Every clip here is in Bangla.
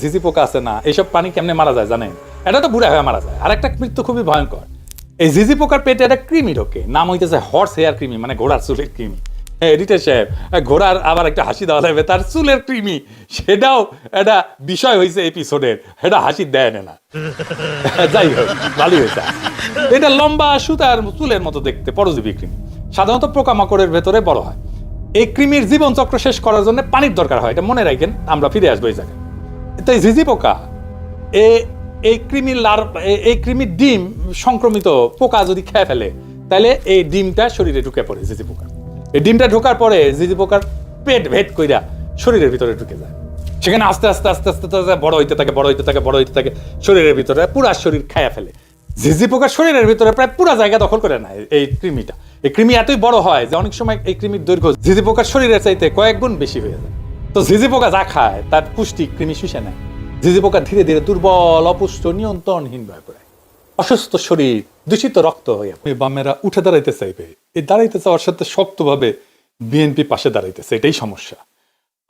ঝিঝি পোকা আছে না, এইসব পানি কেমনে মারা যায় জানেন? এটা তো বুড়া হয়ে মারা যায়। আর একটা মৃত্যু খুবই ভয়ঙ্কর। এই ঝিঝি পোকার পেটে একটা কৃমি ঢোকে, নাম হইতেছে হর্স হেয়ার কৃমি, মানে ঘোড়ার চুলের কৃমি। হ্যাঁ এডিটর সাহেব, ঘোড়ার আবার একটা হাসি দেওয়া লাগবে, তার চুলের কৃমি, সেটাও একটা বিষয় হয়েছে এপিসোডের, এটা হাসি দেয় না। যাই হোক, ভালোই হয়েছে। এটা লম্বা সুতার চুলের মতো দেখতে, পরজীবী কৃমি, সাধারণত পোকামাকড়ের ভেতরে বড় হয়। এই কৃমির জীবন চক্র শেষ করার জন্য পানির দরকার হয়, এটা মনে রাখেন, আমরা ফিরে আসবো এই জায়গায়। তো এই ঝিঝি পোকা, এই কৃমির ডিম সংক্রমিত পোকা যদি খেয়ে ফেলে, তাহলে এই ডিমটা শরীরে ঢুকে পড়ে ঝিঝি পোকা। এই ডিমটা ঢোকার পরে ঝিঝি পোকার পেট ভেদ কইরা শরীরের ভিতরে ঢুকে যায়। সেখানে আস্তে আস্তে আস্তে আস্তে বড় হইতে থাকে, বড় হইতে থাকে, বড় হইতে থাকে, শরীরের ভিতরে পুরা শরীর খায়া ফেলে। ঝিঝি পোকার শরীরের ভিতরে প্রায় পুরা জায়গা দখল করে নেয় এই কৃমিটা। এই কৃমি এতই বড় হয় যে অনেক সময় এই কৃমির দৈর্ঘ্য ঝিঝি পোকার শরীরের চাইতে কয়েক গুণ বেশি হয়ে যায়। তো ঝিঝি পোকা যা খায় তার পুষ্টি কৃমি শুষে নেয়। ঝিঝি পোকা ধীরে ধীরে দুর্বল, অপুষ্ট, নিয়ন্ত্রণহীন হয়ে পড়ে। অসুস্থ শরীর, দূষিত রক্ত হয়ে বামেরা উঠে দাঁড়াইতে চাইবে, এই দাঁড়াইতে চাওয়ার সাথে শক্তভাবে বিএনপি পাশে দাঁড়াইতেছে, এটাই সমস্যা।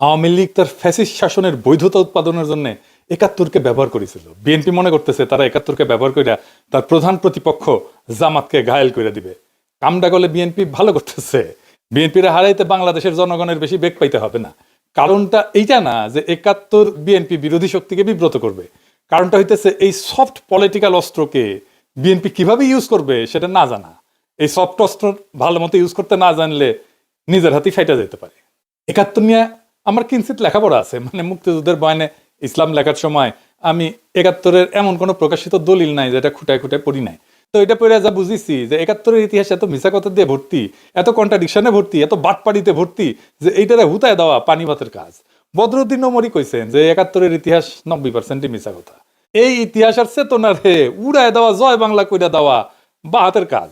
আওয়ামী লীগ তার ফ্যাসিস্ট শাসনের বৈধতা উৎপাদনের জন্য ৭১কে ব্যবহার করেছিল। বিএনপি মনে করতেছে তারা ৭১কে ব্যবহার করে তার প্রধান প্রতিপক্ষ জামাতকে ঘায়েল করে দিবে। কামটা করলে বিএনপি ভালো করতেছে। বিএনপির হারাইতে বাংলাদেশের জনগণের বেশি বেগ পাইতে হবে না। কারণটা এইটা না যে ৭১ বিএনপি বিরোধী শক্তিকে বিব্রত করবে, কারণটা হইতেছে এই সফট পলিটিক্যাল অস্ত্রকে বিএনপি কিভাবে ইউজ করবে সেটা না জানা। এই সফট অস্ত্র ভালো মতো ইউজ করতে না জানলে নিজের হাতেই ফাইটা যেতে পারে। ৭১ নিয়ে আমার কিঞ্চিত লেখাপড়া আছে, মানে মুক্তিযুদ্ধের বয়ানে ইসলাম লেখার সময় আমি ৭১-এর এমন কোনো প্রকাশিত দলিল নাই যেটা খুঁটায় খুঁটায় পড়ি নাই। তো এটা পড়ে যা বুঝেছি যে ৭১-এর ইতিহাস এত মিছা কথা দিয়ে ভর্তি, এত কন্ট্রাডিকশনে ভর্তি, এত বাটপাড়িতে ভর্তি যে এইটারে হুতায় দেওয়া পানি ভাতের কাজ। বদরুদ্দিন ওমরি কইছেন যে ৭১-এর ইতিহাস ৯০% মিছা কথা। এই ইতিহাসের চেতনারে উড়ায় দেওয়া, জয় বাংলা কইরা দেওয়া বা হাতের কাজ।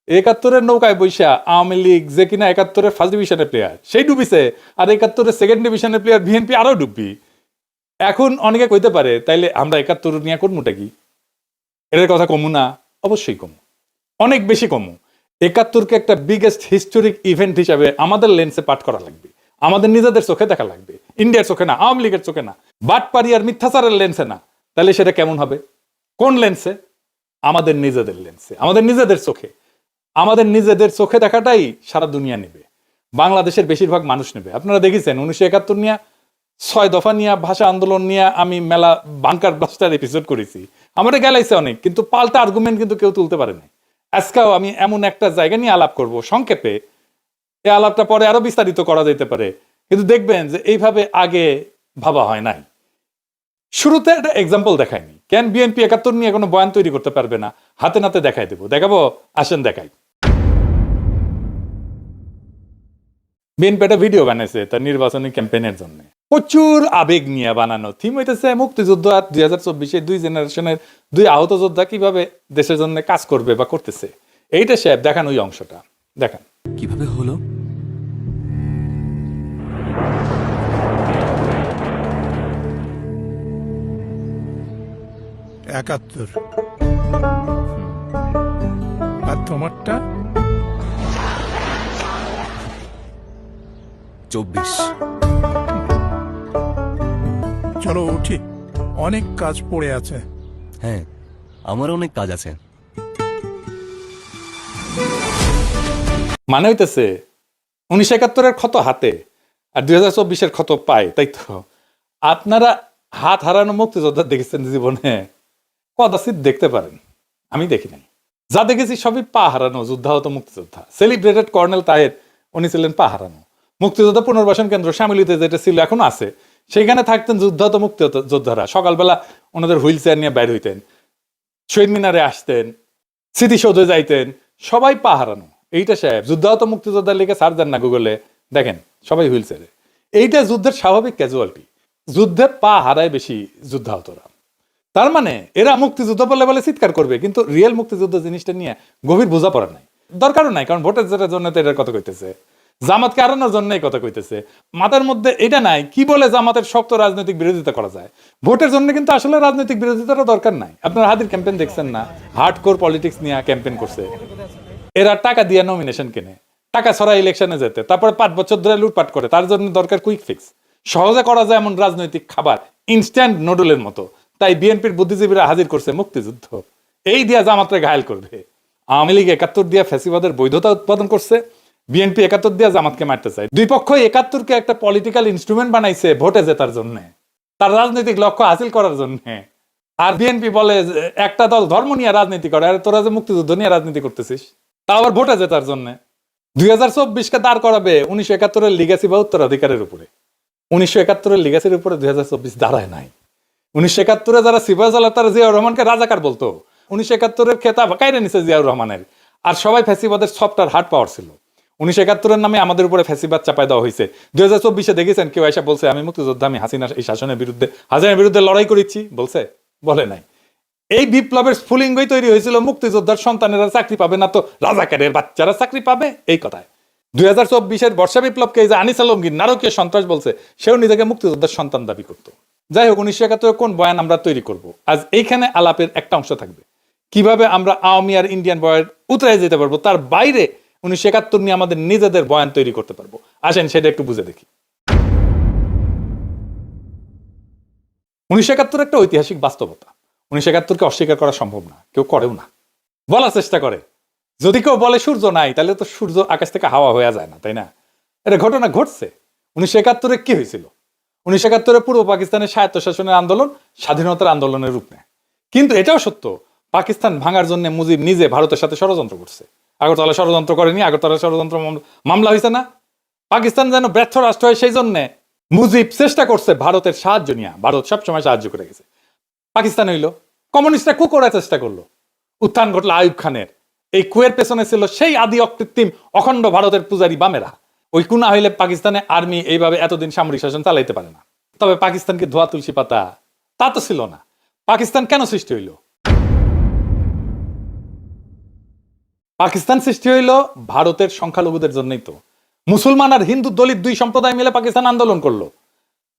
৭১-এর নৌকায় বৈশা আওয়ামী লীগ যে কিনা ৭১-এর ফার্স্ট ডিভিশনের প্লেয়ার সেই ডুবিছে, আর ৭১-এর সেকেন্ড ডিভিশনের প্লেয়ার বিএনপি আরো ডুববি। এখন অনেকে কইতে পারে তাইলে আমরা ৭১ নিয়ে করমুটা কি? এর কথা কমু না? অবশ্যই কমু, অনেক বেশি কমু। ৭১-কে একটা বিগেস্ট হিস্টোরিক ইভেন্ট হিসাবে আমাদের লেন্সে পাঠ করা লাগবে, আমাদের নিজেদের চোখে দেখা লাগবে, ইন্ডিয়ার চোখে না, আওয়ামী লীগের চোখে না, বাটপাড়ি আর মিথ্যাচারের লেন্সে না। তাহলে সেটা কেমন হবে? কোন লেন্সে? আমাদের নিজেদের লেন্সে, আমাদের নিজেদের চোখে। আমাদের নিজেদের চোখে দেখাটাই সারা দুনিয়া নেবে, বাংলাদেশের বেশিরভাগ মানুষ নেবে। আপনারা দেখেছেন ১৯৭১ নিয়ে ৬ দফা নিয়ে, ভাষা আন্দোলন নিয়ে আমি মেলা বাংকার ব্লাস্টার এপিসোড করেছি, আমাদের গেলাইছে অনেক, কিন্তু পাল্টা আর্গুমেন্ট কিন্তু কেউ তুলতে পারে না। আজকেও আমি এমন একটা জায়গা নিয়ে আলাপ করব সংক্ষেপে, এই আলাপটা পরে আরো বিস্তারিত করা যেতে পারে, কিন্তু দেখবেন যে এইভাবে আগে ভাবা হয় নাই। শুরুতে একটা এক্সাম্পল দেখায়নি। কেন বিএনপি ৭১ নিয়ে কোনো বয়ান তৈরি করতে পারবে না? হাতে নাতে দেখাই দেবো, দেখাবো, আসেন দেখাই। বিএনপি একটা ভিডিও বানাইছে তার নির্বাচনী ক্যাম্পেইনের জন্য, প্রচুর আবেগ নিয়ে বানানো। থিম হইতেছে মুক্তিযুদ্ধ আর ২০২৪ দুই জেনারেশনের দুই আহত যোদ্ধা কিভাবে দেশের জন্য কাজ করবে বা করতেছে। এইটা সাহেব দেখান, ওই অংশটা দেখান। কিভাবে হলো? একাত্তর। আর তোমারটা? ২৪। চলো উঠি, অনেক কাজ পড়ে আছে। হ্যাঁ, আমার অনেক কাজ আছে। মানে হইতেছে ১৯৭১-এর ক্ষত হাতে আর ২০২৪-এর ক্ষত পায়, তাই তো? আপনারা হাত হারানো মুক্তিযোদ্ধা দেখেছেন জীবনে? কদাচিৎ দেখতে পারেন, আমি দেখি নাই। যা দেখেছি সবই পা হারানো যোদ্ধাহত মুক্তিযোদ্ধা। সেলিব্রেটেড কর্নেল তাহের, উনি ছিলেন পা হারানো। মুক্তিযোদ্ধা পুনর্বাসন কেন্দ্র শ্যামলীতে যেটা ছিল, এখনো আছে, সেখানে থাকতেন যুদ্ধাহত মুক্তিযোদ্ধারা। সকালবেলা ওনাদের হুইল চেয়ার নিয়ে বাইর হইতেন, শহীদ মিনারে আসতেন, স্মৃতিসৌধে যাইতেন, সবাই পা হারানো। এইটা সাহেব যুদ্ধাহত মুক্তিযোদ্ধার লিখে সার্চ দেন না গুগলে, দেখেন সবাই হুইল চেয়ারে। এইটা যুদ্ধের স্বাভাবিক ক্যাজুয়ালিটি। যুদ্ধে পা হারায় বেশি যুদ্ধাহতরা। তার মানে এরা মুক্তিযুদ্ধ বলে বলে চিৎকার করবে, কিন্তু রিয়েল মুক্তিযুদ্ধ জিনিসটা নিয়ে গভীর বোঝাপড়া নাই, দরকারও নাই। কারণ ভোটের জন্য তো এটার কথা কইতেছে, জামাতকে হারানোর জন্য এই কথা কইতেছে। মাথার মধ্যে এটা নাই কি বলে জামাতের শক্ত রাজনৈতিক বিরোধিতা করা যায়। ভোটের জন্য কিন্তু আসলে রাজনৈতিক বিরোধিতারও দরকার নাই। আপনারা হাদির ক্যাম্পেইন দেখছেন না? হার্ডকোর পলিটিক্স নিয়ে ক্যাম্পেইন করছে। এরা টাকা দিয়ে নমিনেশন কেনে, টাকা ছড়া ইলেকশনে যেতে, তারপরে ৫ বছর ধরে লুটপাট করে। তার জন্য দরকার কুইক ফিক্স, সহজে করা যায় এমন রাজনৈতিক খাবার। ইনস্ট্যান্ট নুডলের মতো। তাই বিএনপির বুদ্ধিজীবীরা হাজির করছে মুক্তিযুদ্ধ, এই দিয়া জামাতরে ঘায়েল করবে। আওয়ামী লীগ ৭১ দিয়া ফ্যাসিবাদের বৈধতা উৎপাদন করছে, বিএনপি ৭১ দিয়া জামাতকে মারতে চায়। দুই পক্ষই ৭১কে একটা পলিটিক্যাল ইনস্ট্রুমেন্ট বানাইছে ভোটে জেতার জন্য, তার রাজনৈতিক লক্ষ্য হাসিল করার জন্য। আর বিএনপি বলে একটা দল ধর্ম নিয়ে রাজনীতি করে, আর তোরা যে মুক্তিযুদ্ধ নিয়ে রাজনীতি করতেছিস, তা আবার ভোটে জেতার জন্য। 2024-কে দাঁড় করাবে 1971-এর লিগ্যাসি বা উত্তরাধিকারের উপরে। 1971-এর লিগ্যাসির উপরে 2024 দাঁড়ায় নাই। 1971-এ যারা সিপাহ সালার তারা জিয়াউর রহমানকে রাজাকার বলতো, 1971-এর খেতাব কাইরে নিছে জিয়াউর রহমানের। আর সবাই ফ্যাসিবাদের সফটওয়্যার হার্ড পাওয়ার ছিল। 1971-এর নামে আমাদের উপরে ফ্যাসিবাদ চাপাই দেওয়া হয়েছে। 2024-এ দেখেছেন কেউ এসে বলছে আমি মুক্তিযোদ্ধা, আমি হাসিনা এই শাসনের বিরুদ্ধে, হাসিনার বিরুদ্ধে লড়াই করেছি বলছে? বলে নাই। এই বিপ্লবের স্ফুলিঙ্গই তৈরি হয়েছিল মুক্তিযোদ্ধার সন্তানেরা চাকরি পাবে না তো রাজাকারের বাচ্চারা চাকরি পাবে, এই কথায়। 2024-এর বর্ষা বিপ্লবকে যে আনিস আলমগীর নারকীয় সন্ত্রাস বলছে, সেও নিজেকে মুক্তিযোদ্ধার সন্তান দাবি করতো। যাই হোক, 1971 কোন বয়ান আমরা তৈরি করব, আজ এইখানে আলাপের একটা অংশ থাকবে। কিভাবে আমরা আওয়ামী আর ইন্ডিয়ান বয়ান উতরাই যেতে পারবো, তার বাইরে 1971 নিয়ে আমাদের নিজেদের বয়ান তৈরি করতে পারবো। আসেন সেটা একটু বুঝে দেখি। 1971 একটা ঐতিহাসিক বাস্তবতা। 1971-কে অস্বীকার করা সম্ভব না, কেউ করেও না। বলার চেষ্টা করে, যদি কেউ বলে সূর্য নাই, তাহলে তো সূর্য আকাশ থেকে হাওয়া হয়ে যায় না, তাই না? এটা ঘটনা ঘটছে। 1971-এ কি হয়েছিল? 1971-এ পূর্ব পাকিস্তানের স্বায়ত্তশাসনের আন্দোলন স্বাধীনতার আন্দোলনের রূপ নেয়। কিন্তু এটাও সত্য, পাকিস্তান ভাঙার জন্য মুজিব নিজে ভারতের সাথে ষড়যন্ত্র করছে। আগরতলা ষড়যন্ত্র করেনি, আগরতলা ষড়যন্ত্র মামলা হয়েছে না? পাকিস্তান যেন ব্যর্থ রাষ্ট্র হয়, সেই জন্য মুজিব চেষ্টা করছে ভারতের সাহায্য নিয়ে। ভারত সবসময় সাহায্য করে গেছে। পাকিস্তান হইল, কমিউনিস্টরা কু করার চেষ্টা করলো, উত্থান ঘটলো আইয়ুব খানের। এই কুয়ের পেছনে ছিল সেই আদি অকৃত্রিম অখণ্ড ভারতের পূজারী বামেরা। ওই কুনা হইলে পাকিস্তানে আর্মি এইভাবে এতদিন সামরিক শাসন চালাইতে পারে না। তবে পাকিস্তানকে ধোয়া তুলসী পাতা তা তো ছিল না। পাকিস্তান কেন সৃষ্টি হইল? পাকিস্তান সৃষ্টি হইল ভারতের সংখ্যালঘুদের জন্যই তো। মুসলমান আর হিন্দু দলিত দুই সম্প্রদায় মিলে পাকিস্তান আন্দোলন করলো।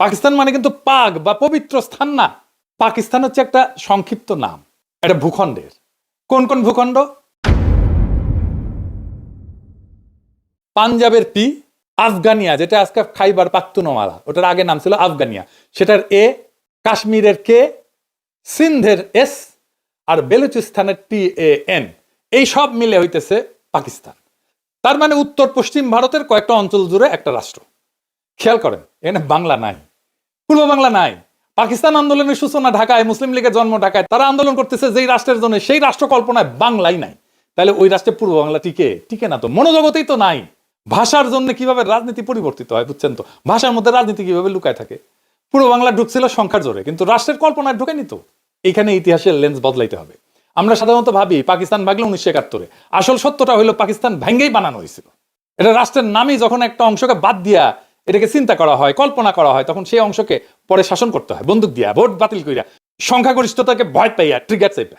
পাকিস্তান মানে কিন্তু পাক বা পবিত্র স্থান না। পাকিস্তান হচ্ছে একটা সংক্ষিপ্ত নাম, এটা ভূখণ্ডের। কোন কোন ভূখণ্ড? পাঞ্জাবের পি, আফগানিয়া যেটা আজকে খাইবার পাখতুনওয়ালা, ওটার আগে নাম ছিল আফগানিয়া, সেটার এ, কাশ্মীরের কে, সিন্ধের এস, আর বেলুচিস্তানের TAN, এই সব মিলে হইতেছে পাকিস্তান। তার মানে উত্তর পশ্চিম ভারতের কয়েকটা অঞ্চল জুড়ে একটা রাষ্ট্র। খেয়াল করেন, এখানে বাংলা নাই, পূর্ব বাংলা নাই। পাকিস্তান আন্দোলনের সূচনা ঢাকায়, মুসলিম লীগের জন্ম ঢাকায়। তারা আন্দোলন করতেছে যেই রাষ্ট্রের জন্য, সেই রাষ্ট্র কল্পনায় বাংলাই নাই। তাহলে ওই রাষ্ট্রে পূর্ব বাংলা টিকে না তো, মনোজগতেই তো নাই। ভাষার জন্য কিভাবে রাজনীতি পরিবর্তিত হয় বুঝছেন তো? ভাষার মধ্যে রাজনীতি কিভাবে লুকায় থাকে। পূর্ব বাংলা ঢুকছিল সংখ্যার জোরে, কিন্তু রাষ্ট্রের কল্পনায় ঢুকেনি তো। এখানে ইতিহাসের লেন্স বদলাইতে হবে। আমরা সাধারণত ভাবি পাকিস্তান ভাগলে 1971-এ, আসল সত্যটা হলো পাকিস্তান ভেঙ্গেই বানানো হয়েছিল। এটা রাষ্ট্রের নামই যখন একটা অংশকে বাদ দিয়া এটাকে চিন্তা করা হয়, কল্পনা করা হয়, তখন সেই অংশকে পরে শাসন করতে হয় বন্দুক দিয়া, ভোট বাতিল করিয়া, সংখ্যাগরিষ্ঠতাকে ভয় পাইয়া, ট্রিগার চাইপা।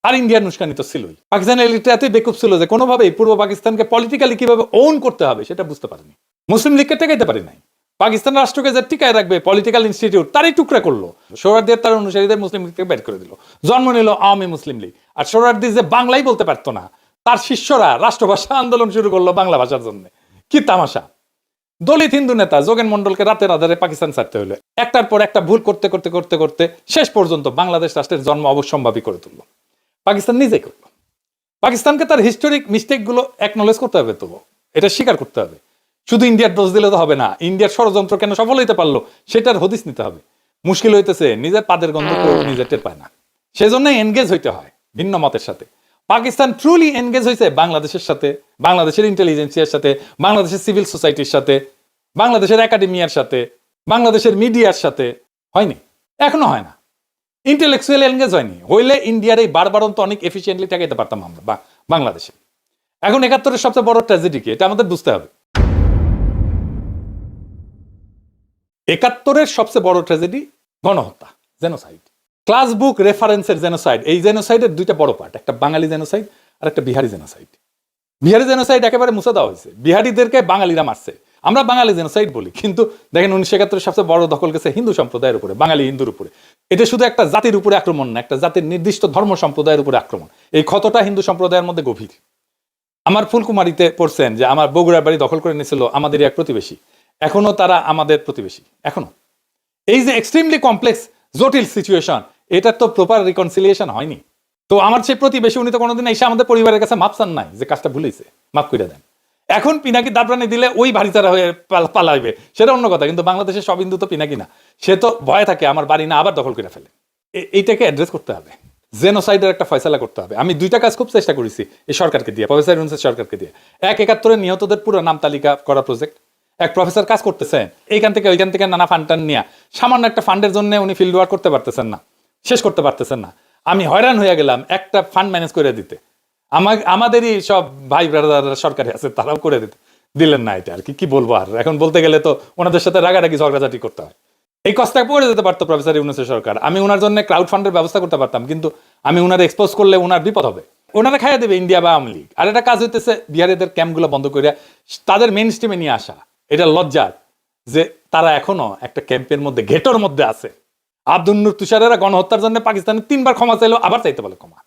আর ইন্ডিয়ান উস্কানি তো ছিলই। পাকিস্তানের এলিটটা এতই বেকুব ছিল যে কোনোভাবেই পূর্ব পাকিস্তানকে পলিটিক্যালি কিভাবে ওন করতে হবে সেটা বুঝতে পারেনি। মুসলিম লীগকে টেকাইতে পারি নাই। পাকিস্তান রাষ্ট্রকে যে টিকায় রাখবে পলিটিক্যাল ইনস্টিটিউট, তারই টুকরা করলো। সোহরাওয়ার্দী তার অনুসারীদের মুসলিম লীগকে বের করে দিল, জন্ম নিল আওয়ামী মুসলিম লীগ। আর সোহরাওয়ার্দী যে বাংলাই বলতে পারতো না, তার শিষ্যরা রাষ্ট্রভাষা আন্দোলন শুরু করলো বাংলা ভাষার জন্য। কি তামাশা! দলিত হিন্দু নেতা যোগেন মন্ডলকে রাতের আধারে পাকিস্তান ছাড়তে হলো। একটার পর একটা ভুল করতে করতে করতে করতে শেষ পর্যন্ত বাংলাদেশ রাষ্ট্রের জন্ম অবশ্যম্ভাবী করে তুললো। পাকিস্তান নিজেই করলো। পাকিস্তানকে তার হিস্টোরিক মিস্টেক গুলো একনলেজ করতে হবে, তো এটা স্বীকার করতে হবে। শুধু ইন্ডিয়ার দোষ দিলে তো হবে না। ইন্ডিয়ার ষড়যন্ত্র কেন সফল হইতে পারলো সেটার হদিস নিতে হবে। মুশকিল হইতেছে নিজের পাদের গন্ধ নিজে টের পায় না, সেজন্য এনগেজ হইতে হয় ভিন্ন মতের সাথে। পাকিস্তান ট্রুলি এনগেজ হয়েছে বাংলাদেশের সাথে, বাংলাদেশের ইন্টেলিজেন্সিয়ার সাথে, বাংলাদেশের সিভিল সোসাইটির সাথে, বাংলাদেশের একাডেমিয়ার সাথে, বাংলাদেশের মিডিয়ার সাথে। হয়নি, এখনো হয় না। ইন্টেলেকচুয়াল এনগেজ হয়নি। হইলে ইন্ডিয়ার এই বারবারন্ত অনেক এফিসিয়েন্টলি ঠেকাইতে পারতাম আমরা বাংলাদেশে। এখন 71-এর সবচেয়ে বড় ট্র্যাজেডি কি, এটা আমাদের বুঝতে হবে। 71-এর সবচেয়ে বড় ট্র্যাজেডি গণহত্যা, জেনোসাইড। ক্লাস বুক রেফারেন্সের জেনোসাইড। এই জেনোসাইডের দুইটা বড় পার্ট, একটা বাঙালি জেনোসাইড আর একটা বিহারি জেনোসাইড। বিহারি জেনোসাইড একেবারে মুছে দেওয়া হয়েছে, বিহারিদেরকে বাঙালিরা মারছে। আমরা বাঙালি জেনোসাইড বলি, কিন্তু দেখেন 1971-এর সবচেয়ে বড় দখল গেছে হিন্দু সম্প্রদায়ের উপরে, বাঙালি হিন্দুর উপরে। এটা শুধু একটা জাতির উপরে আক্রমণ না, একটা জাতির নির্দিষ্ট ধর্ম সম্প্রদায়ের উপরে আক্রমণ। এই ক্ষতটা হিন্দু সম্প্রদায়ের মধ্যে গভীর। আমার ফুলকুমারিতে পড়ছেন যে আমার বগুড়ার বাড়ি দখল করে নিয়েছিল আমাদের এক প্রতিবেশী, এখনো তারা আমাদের প্রতিবেশী। এখনো এই যে এক্সট্রিমলি কমপ্লেক্স জটিল সিচুয়েশন, এটার তো প্রপার রিকনসিলিয়েশন হয়নি। তো আমার সেই প্রতিবেশী উনি তো কোনোদিন এসে আমাদের পরিবারের কাছে মাপ চান নাই যে কাজটা ভুলেছে, মাফ করে দেন। এখন পিনাকি দাবরানি দিলে ওই ভারিচারা হয়ে পালাইবে, সেটা অন্য কথা। কিন্তু বাংলাদেশের সব হিন্দু তো পিনাকি না, সে তো ভয় থাকে আমার বাড়ি না আবার দখল করে ফেলে। এইটাকে অ্যাড্রেস করতে হবে, জেনোসাইডের একটা ফয়সালা করতে হবে। আমি দুইটা কাজ খুব চেষ্টা করেছি এই সরকারকে দিয়ে, প্রফেসর ইউনূসের সরকারকে দিয়ে। 71 নিহতদের পুরো নাম তালিকা করা প্রজেক্ট, এক প্রফেসর কাজ করতেছেন এইখান থেকে ওইখান থেকে নানা ফান্ড টান নিয়ে, সামান্য একটা ফান্ডের জন্য উনি ফিল্ড ওয়ার্ক করতে পারতেছেন না, শেষ করতে পারতেছেন না। আমি হয়রান হয়ে গেলাম একটা ফান্ড ম্যানেজ করে দিতে, আমাদেরই সব ভাই ব্রাদার সরকারি আছে তারাও করে দিলেন না। এটা আর কি বলবো, আর এখন বলতে গেলে তো ওনাদের সাথে রাগারাগি ঝগড়াঝাটি করতে হয়। এই কষ্টটা পড়ে যেতে পারতো প্রফেসর ইউনূসের সরকার, আমি ওনার জন্য ক্রাউড ফান্ডের ব্যবস্থা করতে পারতাম, কিন্তু আমি ওনার এক্সপোজ করলে ওনার বিপদ হবে, ওনারা খাইয়া দেবে ইন্ডিয়া বা আওয়ামী লীগ। আর একটা কাজ হইতেছে বিহারিদের ক্যাম্পগুলো বন্ধ করে তাদের মেইন স্ট্রিমে নিয়ে আসা। এটা লজ্জার যে তারা এখনো একটা ক্যাম্পের মধ্যে, ঘেটোর মধ্যে আছে। আব্দুল নূর তুষারেরা গণহত্যার জন্য পাকিস্তানে 3 বার ক্ষমা চাইলো, আবার চাইতে বলে ক্ষমা।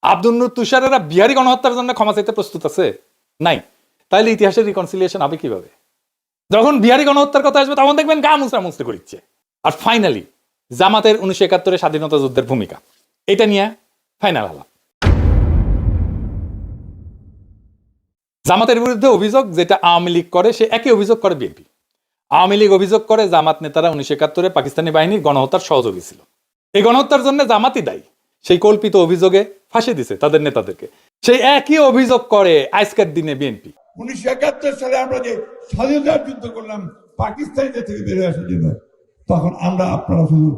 আব্দুল নূর তুষারেরা বিহারি গণহত্যার জন্য ক্ষমা চাইতে প্রস্তুত আছে? নাই। তাহলে ইতিহাসের রিকনসিলিয়েশন হবে কিভাবে? যখন বিহারি গণহত্যার কথা আসবে তখন দেখবেন গা মুসরা মুসতে করিচ্ছে। আর ফাইনালি জামাতের 1971 স্বাধীনতা যুদ্ধের ভূমিকা, এটা নিয়ে ফাইনাল আলাপ। জামাতের বিরুদ্ধে অভিযোগ যেটা আওয়ামী লীগ করে, সে একই অভিযোগ করে বিএনপি। আওয়ামী লীগ অভিযোগ করে জামাত নেতারা 1971 পাকিস্তানি বাহিনীর গণহত্যার সহযোগী ছিল, এই গণহত্যার জন্য জামাতই দায়ী। সেই কল্পিত অভিযোগে ফাঁসি দিছে তাদের নেতাদেরকে। সেই একই অভিযোগ করে আজকের দিনে বিএনপি। 1971 সালে আমরা যে স্বাধীনতার যুদ্ধ করলাম পাকিস্তানিদের থেকে বেরিয়ে আসার জন্য, তখন আপনারা শুধু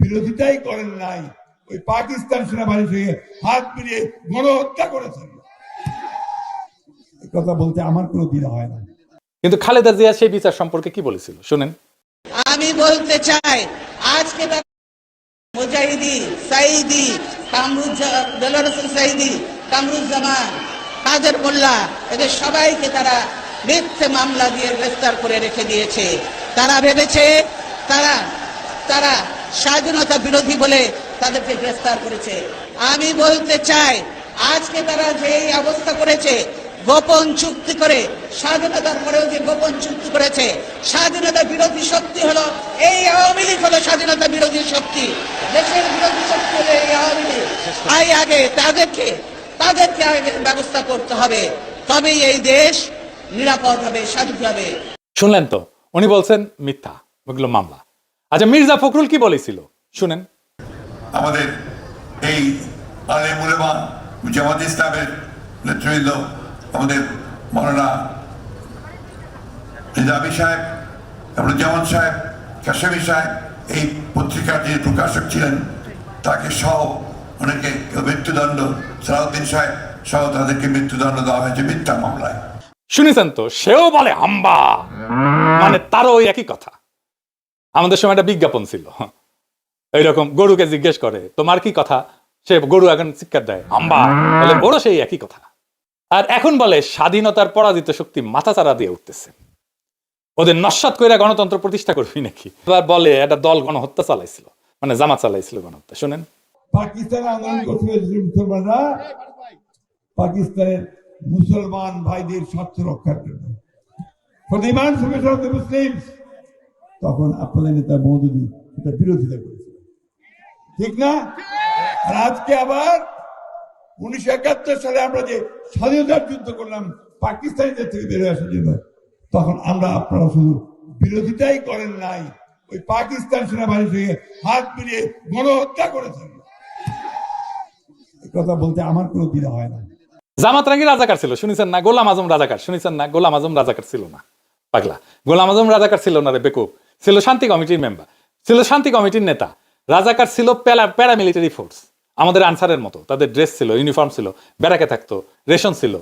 বিরোধিতাই করেন নাই, ওই পাকিস্তান সেনাবাহিনীর সঙ্গে হাত মিলিয়ে গণহত্যা করেছেন। কথা বলতে আমার কোনো দ্বিধা হয় না। কিন্তু খালেদা জিয়া সেই বিচার সম্পর্কে কি বলেছিল শুনেন। আমি বলতে চাই, আজকে মুজাহিদি সাইদি সাইদি কামরুজ্জামান কাদের মোল্লা, এদের সবাইকে তারা মিথ্যে মামলা দিয়ে গ্রেফতার করে রেখে দিয়েছে। তারা ভেবেছে তারা স্বাধীনতা বিরোধী বলে তাদেরকে গ্রেফতার করেছে। আমি বলতে চাই, আজকে তারা যে এই অবস্থা করেছে, গোপন চুক্তি করে, স্বাধীনতার পরেও যে গোপন চুক্তি করেছে, স্বাধীনতা বিরোধী শক্তি হলো এই আওয়ামী লীগ, হলো স্বাধীনতা বিরোধী শক্তি, দেশের বিরোধী শক্তি হলো এই আওয়ামী লীগ। তাই আগে তাদেরকে আগে ব্যবস্থা করতে হবে, তবেই এই দেশ নিরাপদ হবে, স্বাধীন হবে। শুনলেন তো, উনি বলছেন মিথ্যা, ওগুলো মামলা। আচ্ছা, মির্জা ফখরুল কি বলেছিল শুনেন। আমাদের এই আলেম উলেমা জামাত ইসলামের নেতৃবৃন্দ, আমাদের মৌলানা নিজামী সাহেব, জামান সাহেব, কাশেমী সাহেব, এই পত্রিকার যিনি প্রকাশক ছিলেন তাকে সহ অনেকে মৃত্যুদণ্ড, সালাউদ্দিন সাহেব সহ তাদেরকে মৃত্যুদণ্ড দেওয়া হয়েছে মিথ্যা মামলায়। শুনেছেন তো, সেও বলে হাম্বা, মানে তারও ওই একই কথা। আমাদের সময় একটা বিজ্ঞাপন ছিল এইরকম, গরুকে জিজ্ঞেস করে তোমার কি কথা, সে গরু এখন চিৎকার দেয় হাম্বা, বলে ওরও সেই একই কথা। আর এখন বলে স্বাধীনতার পরাজিত শক্তি মাথাচাড়া দিয়ে উঠতেছে, ওদের নস্যাৎ করে গণতন্ত্র প্রতিষ্ঠা করবি নাকি। এবার বলে একটা দল গণহত্যা চালাইছিল, মানে জামাত চালাইছিল গণহত্যা। শুনেন, পাকিস্তানে আন্দোলন করতে হয়েছিল মুসলমানরা পাকিস্তানের মুসলমান ভাইদের স্বার্থ রক্ষার জন্য, তখন আপনাদের নেতা মওদুদী এটা বিরোধিতা করেছিল, ঠিক না? আর আজকে আবার 1971 সালে আমরা যে স্বাধীনতার যুদ্ধ করলাম পাকিস্তানিদের থেকে বেরিয়ে আসার জন্য, তখন আপনারা শুধু বিরোধিতাই করেন নাই, ওই পাকিস্তান সেনাবাহিনীর সঙ্গে হাত মিলিয়ে গণহত্যা করেছেন। কথা বলতে আমার কোনো দ্বিধা হয় না। জামাত রাঙ্গি রাজাকার ছিল শুনেছেন না, গোলাম আজম রাজাকার শুনেছেন না, গোলাম আজম রাজাকার ছিল না পাগলা, গোলাম আজম রাজাকার ছিল না রে বেকুব, ছিল শান্তি কমিটির মেম্বার, ছিল শান্তি কমিটির নেতা। রাজাকার ছিল প্যারামিলিটারি ফোর্স, আমাদের আনসারের মতো, তাদের ড্রেস ছিল, ইউনিফর্ম ছিল, ব্যারাকে থাকতো, রেশন ছিল,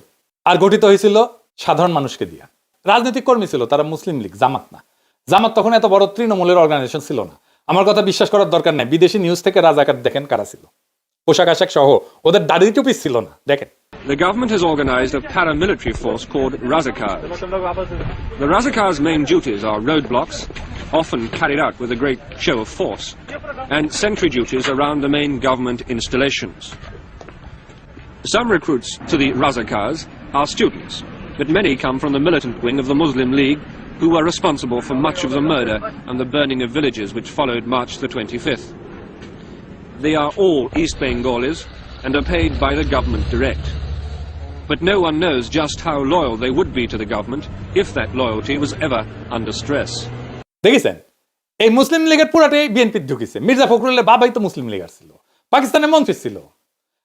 আর গঠিত হয়েছিল সাধারণ মানুষকে দিয়া। রাজনৈতিক কর্মী ছিল, তারা মুসলিম লীগ, জামাত না। জামাত তখন এত বড় তৃণমূলের অর্গানাইজেশন ছিল না। আমার কথা বিশ্বাস করার দরকার নাই, বিদেশি নিউজ থেকে রাজাকার দেখেন কারা ছিল, পোশাক আশাক সহ, ওদের দাড়ি টুপি ছিল না, দেখেন। The government has organized a paramilitary force called Razakars. The Razakars' main duties are roadblocks, often carried out with a great show of force, and sentry duties around the main government installations. Some recruits to the Razakars are students, but many come from the militant wing of the Muslim League, who were responsible for much of the murder and the burning of villages which followed March the 25th. They are all East Bengalis and are paid by the government direct. But no one knows just how loyal they would be to the government if that loyalty was ever under stress. দেখেছেন এই মুসলিম লীগের পুরাটাই বিএনপি ঢুকিছে। মির্জা ফখরুলের বাবাই তো মুসলিম লীগার ছিল, পাকিস্তানের মন্ত্রী ছিল।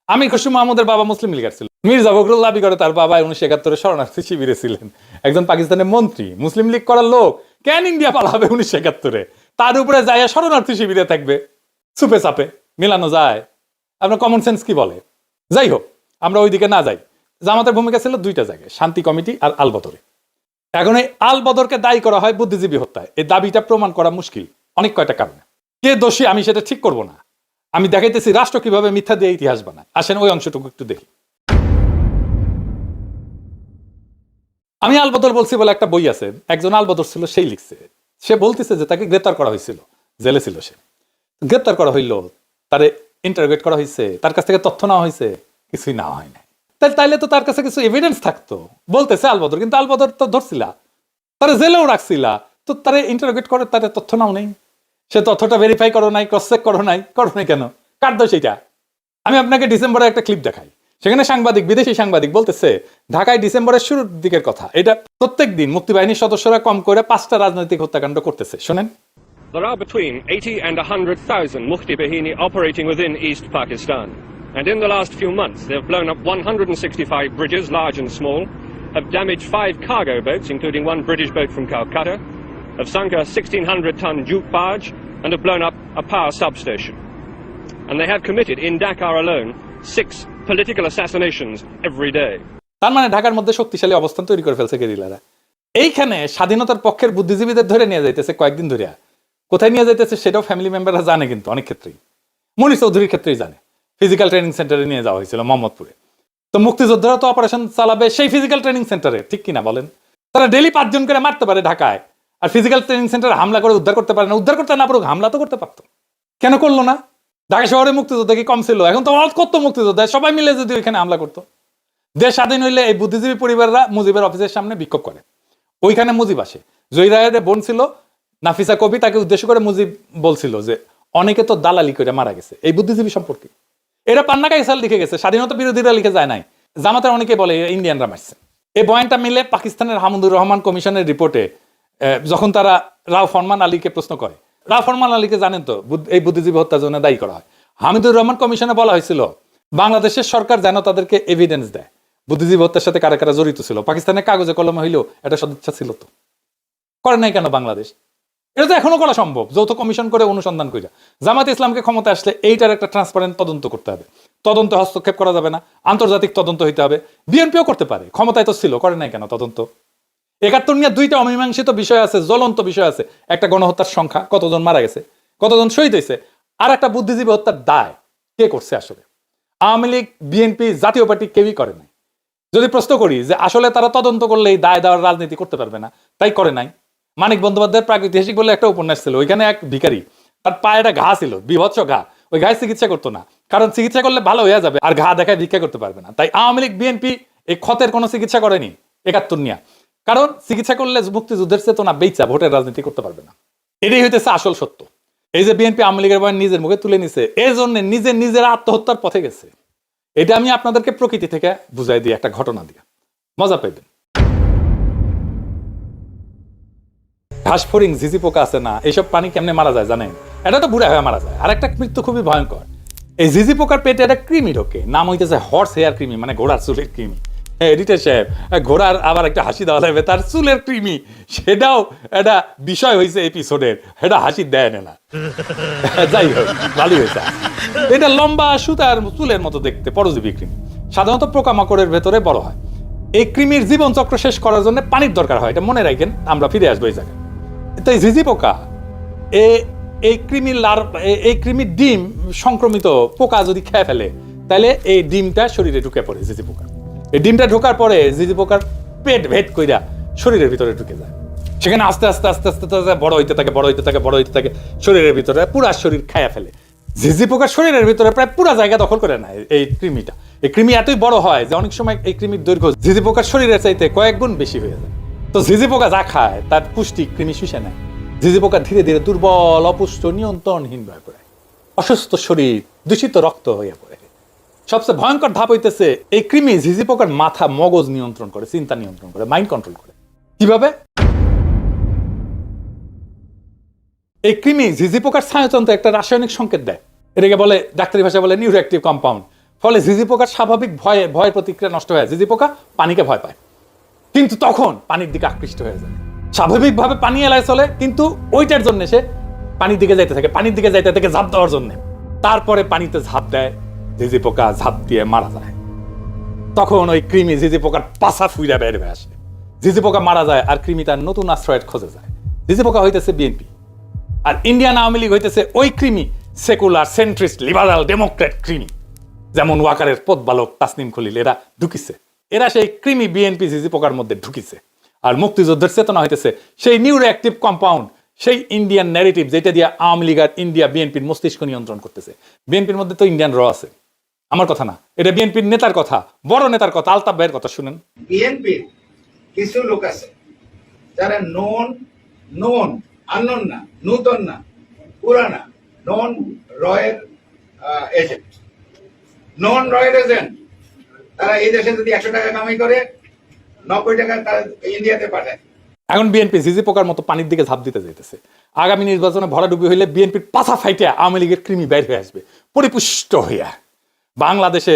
আমির খসরু মাহমুদের বাবা মুসলিম লীগার ছিল। মির্জা ফখরুল দাবি করে তার বাবা 1971 শরণার্থী শিবিরে ছিলেন, একজন পাকিস্তানের মন্ত্রী। মুসলিম লীগ করার লোক কেন ইন্ডিয়া পালাবে 1971-এ? তার উপরে যায় শরণার্থী শিবিরে থাকবে। চুপে চাপে মিলানো যায়? আপনার কমন সেন্স কি বলে? যাই হোক, আমরা ওইদিকে না যাই। জামাতের ভূমিকা ছিল দুইটা জায়গায়, শান্তি কমিটি আর আলবদরে। এখন এই আলবদরকে দায়ী করা হয় বুদ্ধিজীবী হত্যায়। এই দাবিটা প্রমাণ করা মুশকিল অনেক কয়টা কারণে। কে দোষী আমি সেটা ঠিক করব না, আমি দেখাইতেছি রাষ্ট্র কিভাবে মিথ্যা দিয়ে ইতিহাস বানায়। আসেন ওই অংশটুকু একটু দেখি। আমি আলবদর বলছি বলে একটা বই আছে, একজন আলবদর ছিল, সেই লিখছে। সে বলতেছে যে তাকে গ্রেপ্তার করা হয়েছিল, জেলে ছিল সে। গ্রেপ্তার করা হইল, তারে ইন্টারোগেট করা হয়েছে, তার কাছ থেকে তথ্য নেওয়া হয়েছে, কিছুই নেওয়া হয় না। তাইলে তো তার কাছে কিছু এভিডেন্স থাকতো, বলতেছে আলবদর। কিন্তু আলবদর তো ধরছিলা, তারা জেলেও রাখছিলা, তো তারা ইন্টারোগেট করে, তাদের তথ্য নাও নেই, সে তথ্যটা ভেরিফাই করো নাই, ক্রস চেক করো নাই কেন? কার দোষ এটা? আমি আপনাকে ডিসেম্বরে একটা ক্লিপ দেখাই, সেখানে সাংবাদিক, বিদেশি সাংবাদিক বলতেছে ঢাকায় ডিসেম্বরের শুরুর দিকের কথা, এটা প্রত্যেক দিন মুক্তিবাহিনীর সদস্যরা কম করে 5টা রাজনৈতিক হত্যাকাণ্ড করতেছে। শোনেন, There are between 80 and 100,000 Mufti Bahini operating within East Pakistan. And in the last few months, they have blown up 165 bridges, large and small, have damaged 5 cargo boats, including one British boat from Calcutta, have sunk a 1,600-ton jute barge, and have blown up a power substation. And they have committed, in Dakar alone, 6 political assassinations every day. তার মানে ঢাকার মধ্যে শক্তিশালী অবস্থান তৈরি করে ফেলছে গেরিলারা। এইখানে স্বাধীনতার পক্ষের বুদ্ধিজীবীদের ধরে নিয়ে যাইতেছে কয়েকদিন ধরে। কোথায় নিয়ে যাইতেছে সেটাও ফ্যামিলি মেম্বাররা জানে, কিন্তু অনেক ক্ষেত্রেই, মনির চৌধুরীর ক্ষেত্রেই জানে। ফিজিক্যাল ট্রেনিং সেন্টারে নিয়ে যাওয়া হয়েছিল মোহাম্মদপুরে। তো মুক্তিযোদ্ধারা তো অপারেশন চালাবে সেই ফিজিক্যাল ট্রেনিং সেন্টারে, ঠিক কিনা বলেন? তারা ডেইলি 5 জন করে মারতে পারে ঢাকায়, আর ফিজিক্যাল ট্রেনিং সেন্টারে হামলা করে উদ্ধার করতে পারে না। উদ্ধার করতে না পারুক, হামলা তো করতে পারতো, কেন করলো না? ঢাকা শহরে মুক্তিযোদ্ধা কি কম ছিল? এখন তো কত মুক্তিযোদ্ধা, সবাই মিলে যদি ওইখানে হামলা করতো। দেশ স্বাধীন হইলে এই বুদ্ধিজীবী পরিবাররা মুজিবের অফিসের সামনে বিক্ষোভ করে, ওইখানে মুজিব আসে। জয়রায়ের বোন ছিল নাফিসা কবি, তাকে উদ্দেশ্য করে মুজিব বলছিল যে অনেকে তো দালালি করে মারা গেছে এই বুদ্ধিজীবী সম্পর্কে। এরা পান্না কাইসাল লিখে গেছে, স্বাধীনতা বিরোধীরা লিখে যায় নাই। জামাতের অনেকে বলে ইন্ডিয়ানরা মারছে। এই বয়ানটা মিলে পাকিস্তানের হামুদুর রহমান কমিশনের রিপোর্টে যখন তারা রাও ফরমান আলীকে প্রশ্ন করে, রাও ফরমান আলীকে জানেন তো এই বুদ্ধিজীবী হত্যার জন্য দায়ী করা হয়। হামিদুর রহমান কমিশনে বলা হয়েছিল বাংলাদেশের সরকার যেন তাদেরকে এভিডেন্স দেয় বুদ্ধিজীবী হত্যার সাথে কারা কারা জড়িত ছিল। পাকিস্তানের কাগজে কলমে হইলেও এটা সদিচ্ছা ছিল, তো করে নাই কেন বাংলাদেশ? এটা তো এখনো করা সম্ভব, যৌথ কমিশন করে অনুসন্ধান করে। জামাত ইসলামকে ক্ষমতা আসলে এইটার একটা ট্রান্সপারেন্ট তদন্ত করতে হবে, তদন্ত হস্তক্ষেপ করা যাবে না, আন্তর্জাতিক তদন্ত হইতে হবে। বিএনপিও করতে পারে, ক্ষমতায় তো ছিল, করে নাই কেন তদন্ত? 71 নিয়ে 2টা অমীমাংসিত বিষয় আছে, জ্বলন্ত বিষয় আছে। একটা গণহত্যার সংখ্যা, কতজন মারা গেছে, কতজন শহীদ হয়েছে, আর একটা বুদ্ধিজীবী হত্যার দায় কে করছে আসলে? আওয়ামী লীগ, বিএনপি, জাতীয় পার্টি কেউই করে নাই। যদি প্রশ্ন করি যে আসলে তারা তদন্ত করলে এই দায় দেওয়ার রাজনীতি করতে পারবে না, তাই করে নাই। মানিক বন্দ্যোপাধ্যায়ের প্রাগৈতিহাসিক বলে একটা উপন্যাস ছিল, ওইখানে এক ভিখারি, তার পায়ে একটা ঘা ছিল, বিভৎস ঘা, ওই ঘায়ে চিকিৎসা করতো না, কারণ চিকিৎসা করলে ভালো হয়ে যাবে, আর ঘা দেখায় ভিক্ষা করতে পারবে না। তাই আওয়ামী লীগ, বিএনপি এই ক্ষতের কোনো চিকিৎসা করেনি 71 নিয়ে, কারণ চিকিৎসা করলে মুক্তিযুদ্ধের চেতনা বেচা ভোটের রাজনীতি করতে পারবে না। এটাই হইতেছে আসল সত্য। এই যে বিএনপি আওয়ামী লীগের বয়ান নিজের মুখে তুলে নিছে, এই জন্য নিজের আত্মহত্যার পথে গেছে। এটা আমি আপনাদেরকে প্রকৃতি থেকে বুঝাই দিই একটা ঘটনা দিয়ে, মজা পাইবেন। ঘাস ফড়িং, ঝিঝি পোকা আছে না, এইসব প্রাণী কেমনে মারা যায় জানেন? এটা তো বুড়া হয়ে মারা যায়। আর একটা মৃত্যু খুবই ভয়ঙ্কর। এই ঝিঝি পোকার পেটে একটা কৃমি ঢোকে, নাম হইতেছে হর্স হেয়ার কৃমি, মানে ঘোড়ার চুলের কৃমি। এডিটর সাহেব, ঘোড়ার আবার একটা হাসি দেওয়া লাগবে, তার চুলের কৃমি, সেটাও একটা বিষয় হয়েছে এপিসোডের, এটা হাসি দেয় না। যাই হোক, ভালোই হয়েছে। এটা লম্বা সুতার চুলের মতো দেখতে, পরজীবী কৃমি, সাধারণত পোকামাকড়ের ভেতরে বড় হয়। এই কৃমির জীবন চক্র শেষ করার জন্য পানির দরকার হয়, এটা মনে রাখেন, আমরা ফিরে আসবো এই জায়গায়। তো এই ঝিঝি পোকা, এই কৃমির ডিম সংক্রমিত পোকা যদি খেয়ে ফেলে, তাহলে এই ডিমটা শরীরে ঢুকে পড়ে ঝিঝি পোকা। এই ডিমটা ঢোকার পরে ঝিঝি পোকার পেট ভেদ কইরা শরীরের ভিতরে ঢুকে যায়, সেখানে আস্তে আস্তে আস্তে আস্তে বড় হইতে থাকে, শরীরের ভিতরে পুরা শরীর খায়া ফেলে। ঝিঝি পোকার শরীরের ভিতরে প্রায় পুরা জায়গা দখল করে নেয় এই কৃমিটা। এই কৃমি এতই বড় হয় যে অনেক সময় এই কৃমির দৈর্ঘ্য ঝিঝি পোকার শরীরের চাইতে কয়েক গুণ বেশি হয়ে যায়। তো ঝিঝি পোকা যা খায় তার পুষ্টি কৃমি শুষে নেয়। ঝিঝি পোকা ধীরে ধীরে দুর্বল, অপুষ্ট, নিয়ন্ত্রণহীন হয়ে পড়ে, অসুস্থ শরীর, দূষিত রক্ত হয়ে পড়ে। সবচেয়ে ভয়ঙ্কর ধাপ হইতেছে এই কৃমি ঝিঝি পোকার মাথা, মগজ নিয়ন্ত্রণ করে, চিন্তা নিয়ন্ত্রণ করে, মাইন্ড কন্ট্রোল করে। কিভাবে? এই কৃমি ঝিঝি পোকার স্নায়ুতন্ত্রে একটা রাসায়নিক সংকেত দেয়, এটাকে বলে ডাক্তারি ভাষায় বলে নিউরোঅ্যাক্টিভ কম্পাউন্ড। ফলে ঝিঝি পোকার স্বাভাবিক ভয়ের প্রতিক্রিয়া নষ্ট হয়, ঝিঝি পোকা পানিকে ভয় পায়, কিন্তু তখন পানির দিকে আকৃষ্ট হয়ে যায়। স্বাভাবিকভাবে পানি এলায় চলে, কিন্তু ওইটার জন্য সে পানির দিকে যাইতে থাকে, পানির দিকে যাইতে থাকে ঝাঁপ দেওয়ার জন্য। তারপরে পানিতে ঝাঁপ দেয়, ঝিঝি পোকা ঝাঁপ দিয়ে মারা যায়। তখন ওই কৃমি ঝিঝি পোকার পাছা ফুইরা বের হয়ে আসে, ঝিঝি পোকা মারা যায়, আর কৃমি তার নতুন আশ্রয়ের খোঁজে যায়। ঝিঝি পোকা হইতেছে বিএনপি, আর ইন্ডিয়ান আওয়ামী লীগ হইতেছে ওই কৃমি, সেকুলার, সেন্ট্রিস্ট, লিবারাল, ডেমোক্রেট কৃমি, যেমন ওয়াকারের পথবালক তাসনিম খলিল, এরা ঢুকিছে। এরা সেই কৃমি বিএনপি ঝিঝি পোকার মধ্যে ঢুকিছে। আর মুক্তিযুদ্ধের চেতনা হইতেছে সেই নিউরোঅ্যাক্টিভ কম্পাউন্ড, সেই ইন্ডিয়ান ন্যারেটিভ, যেটা দিয়ে আওয়ামী লীগ আর ইন্ডিয়া বিএনপির মস্তিষ্ক নিয়ন্ত্রণ করতেছে। বিএনপির মধ্যে তো ইন্ডিয়ান র আছে, আমার কথা না, এটা বিএনপির নেতার কথা, বড় নেতার কথা, আলতাফ ভাইয়ের কথা শুনেন। বিএনপির কিছু লোক আছে যারা নন আননোন না, নূতন না, পুরানা, নন রয়ের এজেন্ট, নন রয়ের এজেন্ট। তারা এই দেশে যদি 100 টাকা কামাই করে 90 টাকা তারা ইন্ডিয়াতে পাঠায়। এখন বিএনপি ঝিঝি পোকার মতো পানির দিকে ঝাঁপ দিতে যাইতেছে। আগামী নির্বাচনে ভরাডুবি হইলে বিএনপির পাছা ফাইটিয়া আওয়ামী লীগের কৃমি বের হয়ে আসবে পরিপুষ্ট হইয়া। বাংলাদেশে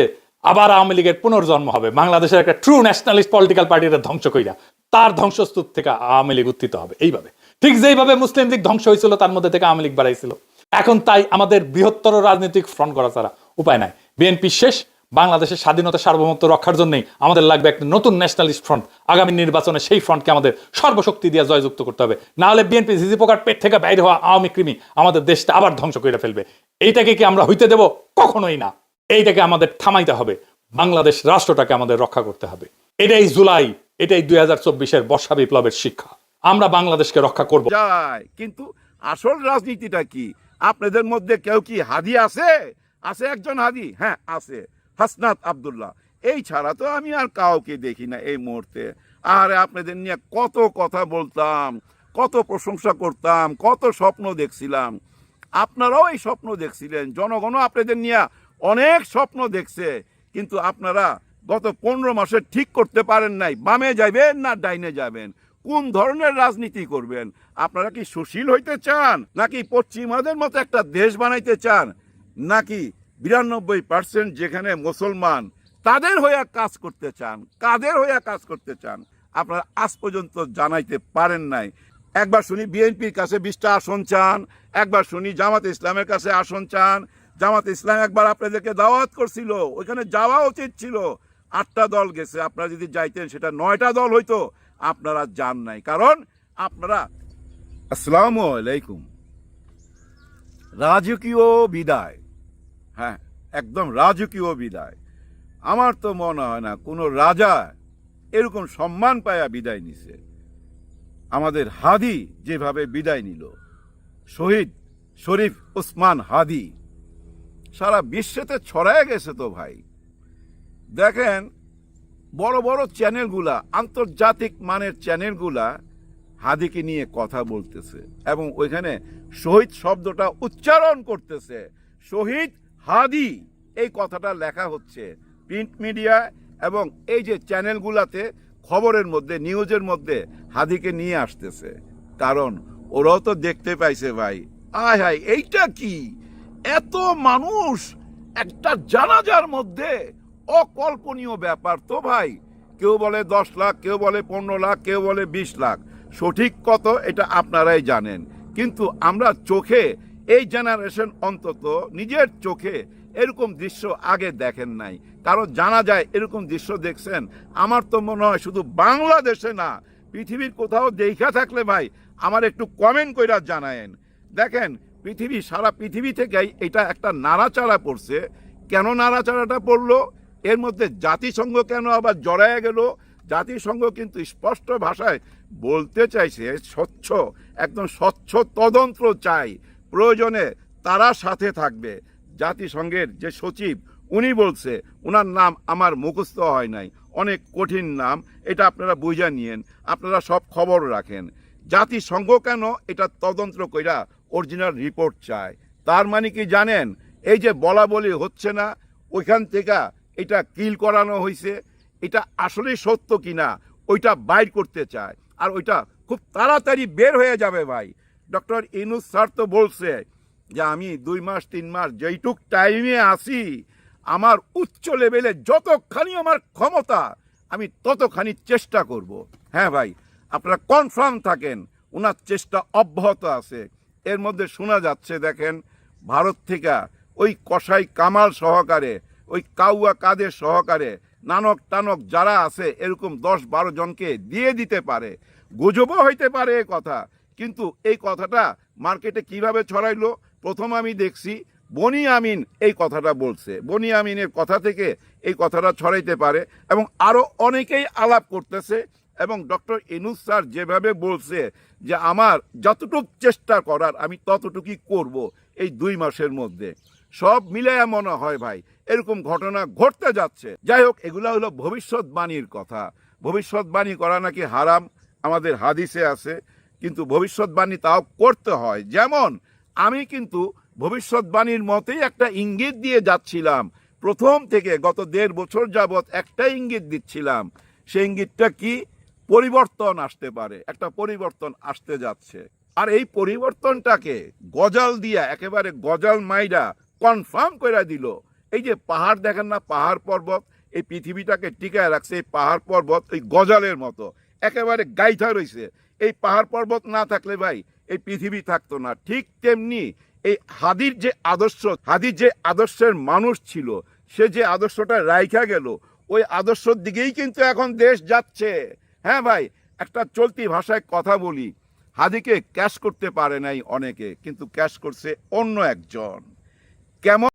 আবার আওয়ামী লীগের পুনর্জন্ম হবে, বাংলাদেশের একটা ট্রু ন্যাশনালিস্ট পলিটিক্যাল পার্টির ধ্বংস কইরা তার ধ্বংসস্তূপ থেকে আওয়ামী লীগ উত্থিত হবে। এইভাবে ঠিক যেইভাবে মুসলিম লীগ ধ্বংস হয়েছিল, তার মধ্যে থেকে আওয়ামী লীগ বাড়াইছিল। এখন তাই আমাদের বৃহত্তর রাজনৈতিক ফ্রন্ট করা ছাড়া উপায় নাই। বিএনপি শেষ, বাংলাদেশের স্বাধীনতা সার্বভৌমত্ব রক্ষার জন্যই আমাদের লাগবে একটা নতুন ন্যাশনালিস্ট ফ্রন্ট। আগামী নির্বাচনে সেই ফ্রন্টকে আমাদের সর্বশক্তি দিয়ে জয়যুক্ত করতে হবে, না হলে বিএনপি ঝিঝি পোকার পেট থেকে বাইরে হওয়া আওয়ামী কৃমি আমাদের দেশটা আবার ধ্বংস করে ফেলবে। এইটাকে কি আমরা হইতে দেব? কখনোই না। এইটাকে আমাদের থামাইতে হবে, বাংলাদেশ রাষ্ট্রটাকে আমাদের রক্ষা করতে হবে। এটাই জুলাই, এটাই 2024-এর বর্ষা বিপ্লবের শিক্ষা। আমরা বাংলাদেশকে রক্ষা করব। যায়, কিন্তু আসল রাজনীতিটা কি? আপনাদের মধ্যে কেউ কি হাদি আছে? আছে একজন হাদি, হ্যাঁ আছে, হাসনাত আব্দুল্লাহ। এই ছাড়া তো আমি আর কাউকে দেখি না এই মুহূর্তে। আর আপনাদের নিয়ে কত কথা বলতাম, কত প্রশংসা করতাম, কত স্বপ্ন দেখছিলাম। আপনারাও এই স্বপ্ন দেখছিলেন, জনগণও আপনাদের নিয়ে অনেক স্বপ্ন দেখছে, কিন্তু আপনারা গত 15 মাসে ঠিক করতে পারেন নাই বামে যাবেন না ডাইনে যাবেন, কোন ধরনের রাজনীতি করবেন। আপনারা কি সুশীল হইতে চান, নাকি পশ্চিমাদের মতো একটা দেশ বানাইতে চান, নাকি 92% যেখানে মুসলমান তাদের হয়ে কাজ করতে চান, কাদের হয়ে কাজ করতে চান? আপনারা আজ পর্যন্ত জানাইতে পারেন নাই। একবার শুনি বিএনপির কাছে 20টা আসন চান, একবার শুনি জামাত ইসলামের কাছে আসন চান। জামাত ইসলাম একবার আপনাদেরকে দাওয়াত করছিল, ওইখানে যাওয়া উচিত ছিল। 8টা দল গেছে, আপনারা যদি যাইতেন সেটা 9টা দল হইতো। আপনারা যান নাই, কারণ আপনারা আসসালামু আলাইকুম রাজকীয় বিদায়, হ্যাঁ একদম রাজকীয় বিদায়। আমার তো মনে হয় না কোনো রাজা এরকম সম্মান পায়া বিদায় নিছে। আমাদের হাদি যেভাবে বিদায় নিল, শহীদ শরীফ ওসমান হাদি, সারা বিশ্বতে ছড়ায় গেছে তো ভাই। দেখেন বড় বড় চ্যানেলগুলা, আন্তর্জাতিক মানের চ্যানেলগুলা হাদিকে নিয়ে কথা বলতেছে এবং ওইখানে শহীদ শব্দটা উচ্চারণ করতেছে, শহীদ হাদি এই কথাটা লেখা হচ্ছে প্রিন্ট মিডিয়া এবং এই যে চ্যানেলগুলাতে খবরের মধ্যে, নিউজের মধ্যে হাদিকে নিয়ে আসতেছে। কারণ ওরাও তো দেখতে পাইছে ভাই, আয় হায় এইটা কি, এত মানুষ একটা জানাজার মধ্যে, অকল্পনীয় ব্যাপার তো ভাই। কেউ বলে 10 লাখ, কেউ বলে 15 লাখ, কেউ বলে 20 লাখ, সঠিক কত এটা আপনারাই জানেন। কিন্তু আমরা চোখে, এই জেনারেশন অন্তত নিজের চোখে এরকম দৃশ্য আগে দেখেন নাই। কারণ জানা যায় এরকম দৃশ্য দেখছেন, আমার তো মনে হয় শুধু বাংলাদেশে না, পৃথিবীর কোথাও দেখা থাকলে ভাই আমার একটু কমেন্ট কইরা জানায়েন। দেখেন সারা পৃথিবী থেকেই এটা একটা নাড়াচাড়া পড়ছে। কেন নাড়াচাড়াটা পড়লো? এর মধ্যে জাতিসংঘ কেন আবার জড়ায় গেল? জাতিসংঘ কিন্তু স্পষ্ট ভাষায় বলতে চাইছে, একদম স্বচ্ছ তদন্ত চাই, প্রয়োজনে তারা সাথে থাকবে। জাতিসংঘের যে সচিব উনি বলছে ওনার নাম আমার মুখস্থ হয় নাই, অনেক কঠিন নাম, এটা আপনারা বুঝা নিয়েন, আপনারা সব খবর রাখেন। জাতিসংঘ কেন এটা তদন্ত কইরা অরিজিনাল রিপোর্ট চায়? তার মানে কি জানেন, এই যে বলা বলি হচ্ছে না, ওইখান থেকে এটা কিল করানো হয়েছে, এটা আসলে সত্য কিনা ওইটা বাইর করতে চায়, আর ওইটা খুব তাড়াতাড়ি বের হয়ে যাবে ভাই। ডক্টর ইউনূস স্যার তো বলছে যে আমি 2 মাস 3 মাস যেইটুক টাইমে আসি, আমার উচ্চ লেভেলে যতখানি আমার ক্ষমতা আমি ততখানি চেষ্টা করব। হ্যাঁ ভাই, আপনারা কনফার্ম থাকেন ওনার চেষ্টা অব্যাহত আছে। এর মধ্যে শোনা যাচ্ছে, দেখেন ভারত থেকে ওই কসাই কামাল সহকারে, ওই কাউয়া কাদের সহকারে নানক টানক যারা আছে এরকম 10-12 জনকে দিয়ে দিতে পারে। গুজবও হইতে পারে এ কথা, কিন্তু এই কথাটা মার্কেটে কিভাবে ছড়াইলো, প্রথম আমি দেখছি বনি আমিন এই কথাটা বলছে, বনি আমিনের কথা থেকে এই কথাটা ছড়াইতে পারে, এবং আরও অনেকেই আলাপ করতেছে। এবং ডক্টর ইউনূস স্যার যেভাবে বলছে যে আমার যতটুক চেষ্টা করার আমি ততটুকুই করব এই 2 মাসের মধ্যে, সব মিলাইয়া মনে হয় ভাই এরকম ঘটনা ঘটতে যাচ্ছে। যাই হোক, এগুলা হলো ভবিষ্যৎবাণীর কথা। ভবিষ্যৎবাণী করা নাকি হারাম আমাদের হাদিসে আছে, কিন্তু ভবিষ্যৎবাণী তাও করতে হয়। যেমন আমি কিন্তু ভবিষ্যৎবাণীর মতেই একটা ইঙ্গিত দিয়ে যাচ্ছিলাম প্রথম থেকে, গত 1.5 বছর যাবৎ একটা ইঙ্গিত দিচ্ছিলাম। সেই ইঙ্গিতটা কি? পরিবর্তন আসতে পারে, একটা পরিবর্তন আসতে যাচ্ছে। আর এই পরিবর্তনটাকে গজাল দিয়া, একেবারে গজাল মাইরা কনফার্ম করে দিল। এই যে পাহাড় দেখেন না, পাহাড় পর্বত এই পৃথিবীটাকে টিকায় রাখছে। এই পাহাড় পর্বত ওই গজালের মতো একেবারে গাইথা রয়েছে। এই পাহাড় পর্বত না থাকলে ভাই এই পৃথিবী থাকতো না। ঠিক তেমনি এই হাদির যে আদর্শ, হাদির যে আদর্শের মানুষ ছিল, সে যে আদর্শটা রাইখা গেল, ওই আদর্শের দিকেই কিন্তু এখন দেশ যাচ্ছে। হ্যাঁ ভাই, একটা চলতি ভাষায় কথা বলি, হাদিকে ক্যাশ করতে পারে নাই অনেকে, কিন্তু ক্যাশ করছে অন্য একজন। কেমন